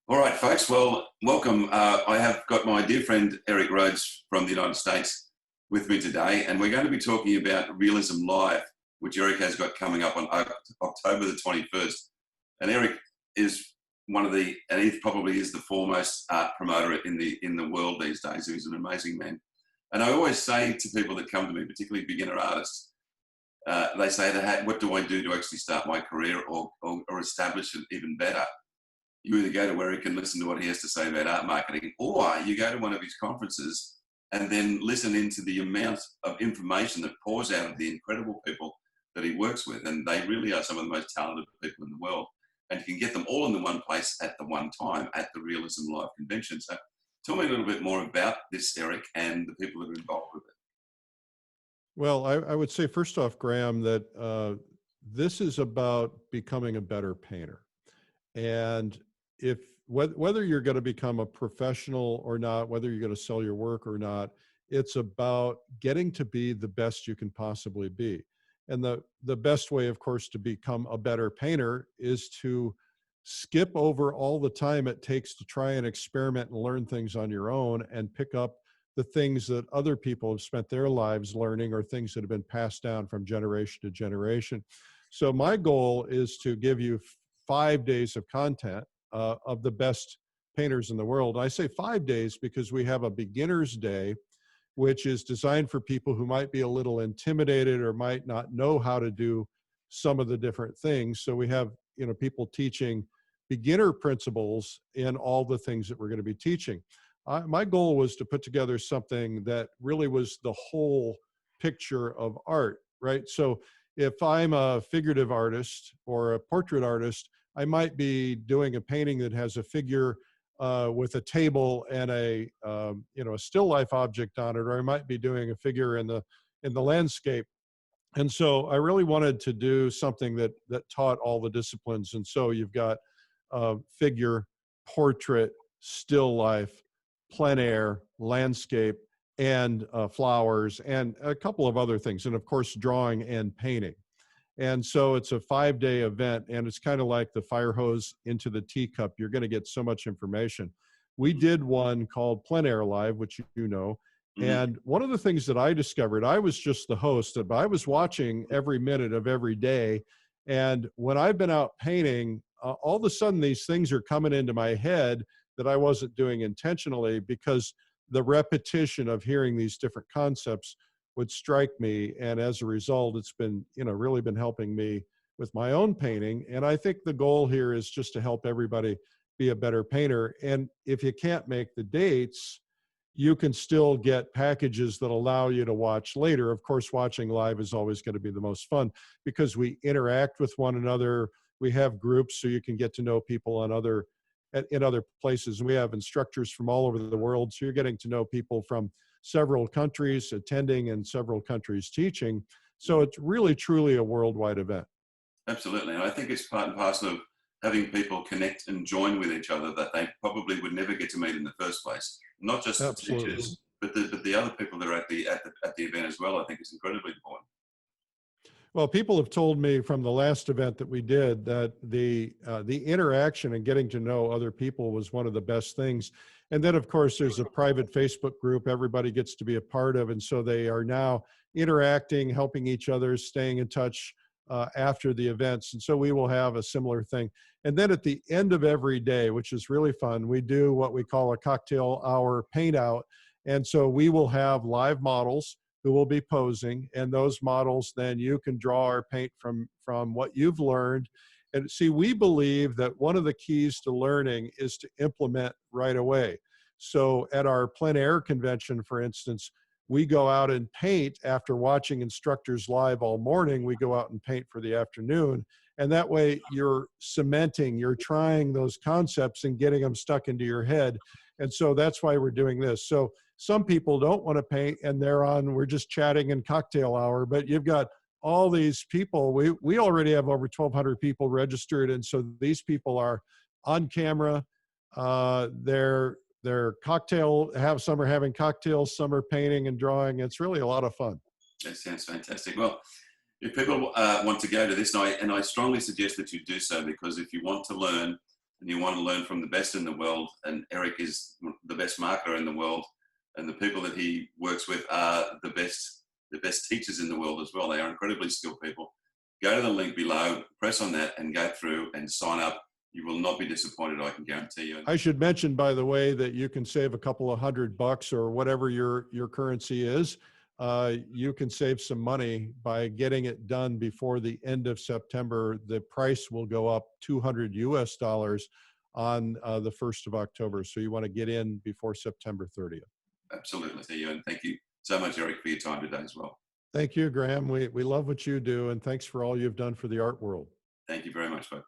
All right, folks. Well, welcome. I have got my dear friend Eric Rhoads from the United States with me today, and we're going to be talking about Realism Live, which Eric has got coming up on October the 21st. And Eric is one of the, and he probably is the foremost art promoter in the world these days. He's an amazing man. And I always say to people that come to me, particularly beginner artists, they say, what do I do to actually start my career or establish it even better? You either go to Eric and listen to what he has to say about art marketing, or you go to one of his conferences and then listen into the amount of information that pours out of the incredible people that he works with. And they really are some of the most talented people in the world. And you can get them all in the one place at the one time at the Realism Live convention. So tell me a little bit more about this, Eric, and the people that are involved with it. Well, I would say first off, Graeme, that this is about becoming a better painter. And whether you're going to become a professional or not, whether you're going to sell your work or not, it's about getting to be the best you can possibly be. And the best way, of course, to become a better painter is to skip over all the time it takes to try and experiment and learn things on your own and pick up the things that other people have spent their lives learning or things that have been passed down from generation to generation. So my goal is to give you 5 days of content of the best painters in the world. I say 5 days because we have a beginner's day, which is designed for people who might be a little intimidated or might not know how to do some of the different things. So we have, people teaching beginner principles in all the things that we're going to be teaching. My goal was to put together something that really was the whole picture of art, right? So if I'm a figurative artist or a portrait artist, I might be doing a painting that has a figure with a table and a still life object on it, or I might be doing a figure in the landscape. And so I really wanted to do something that taught all the disciplines. And so you've got figure, portrait, still life, plein air, landscape, and flowers, and a couple of other things, and of course drawing and painting. And so it's a 5-day event, and it's kind of like the fire hose into the teacup. You're going to get so much information. We did one called Plein Air Live, which you know. Mm-hmm. And one of the things that I discovered, I was just the host, but I was watching every minute of every day. And when I've been out painting, all of a sudden these things are coming into my head that I wasn't doing intentionally, because the repetition of hearing these different concepts would strike me. And as a result, it's been, really been helping me with my own painting. And I think the goal here is just to help everybody be a better painter. And if you can't make the dates, you can still get packages that allow you to watch later. Of course, watching live is always going to be the most fun because we interact with one another. We have groups so you can get to know people in other places. And we have instructors from all over the world. So you're getting to know people from several countries attending and several countries teaching. So it's really, truly a worldwide event. Absolutely. And I think it's part and parcel of having people connect and join with each other that they probably would never get to meet in the first place. Not just the teachers, but the other people that are at the event as well, I think is incredibly important. Well, people have told me from the last event that we did that the interaction and getting to know other people was one of the best things. And then, of course, there's a private Facebook group everybody gets to be a part of. And so they are now interacting, helping each other, staying in touch after the events. And so we will have a similar thing. And then at the end of every day, which is really fun, we do what we call a cocktail hour paint out. And so we will have live models who will be posing, and those models, then you can draw or paint from what you've learned. And see, we believe that one of the keys to learning is to implement right away. So at our plein air convention, for instance, we go out and paint after watching instructors live all morning. We go out and paint for the afternoon. And that way you're cementing, you're trying those concepts and getting them stuck into your head. And so that's why we're doing this. So some people don't want to paint and we're just chatting in cocktail hour, but you've got all these people. We already have over 1,200 people registered. And so these people are on camera. They're some are having cocktails, some are painting and drawing. It's really a lot of fun. That sounds fantastic. Well, if people want to go to this, and I strongly suggest that you do so, because if you want to learn and you want to learn from the best in the world, and Eric is the best marketer in the world, and the people that he works with are the best teachers in the world as well. They are incredibly skilled people. Go to the link below, press on that, and go through and sign up. You will not be disappointed, I can guarantee you. I should mention, by the way, that you can save a couple of $100 or whatever your currency is. You can save some money by getting it done before the end of September. The price will go up $200 US on the 1st of October. So you want to get in before September 30th. Absolutely. See you, and thank you so much, Eric, for your time today as well. Thank you, Graeme. We love what you do, and thanks for all you've done for the art world. Thank you very much, folks.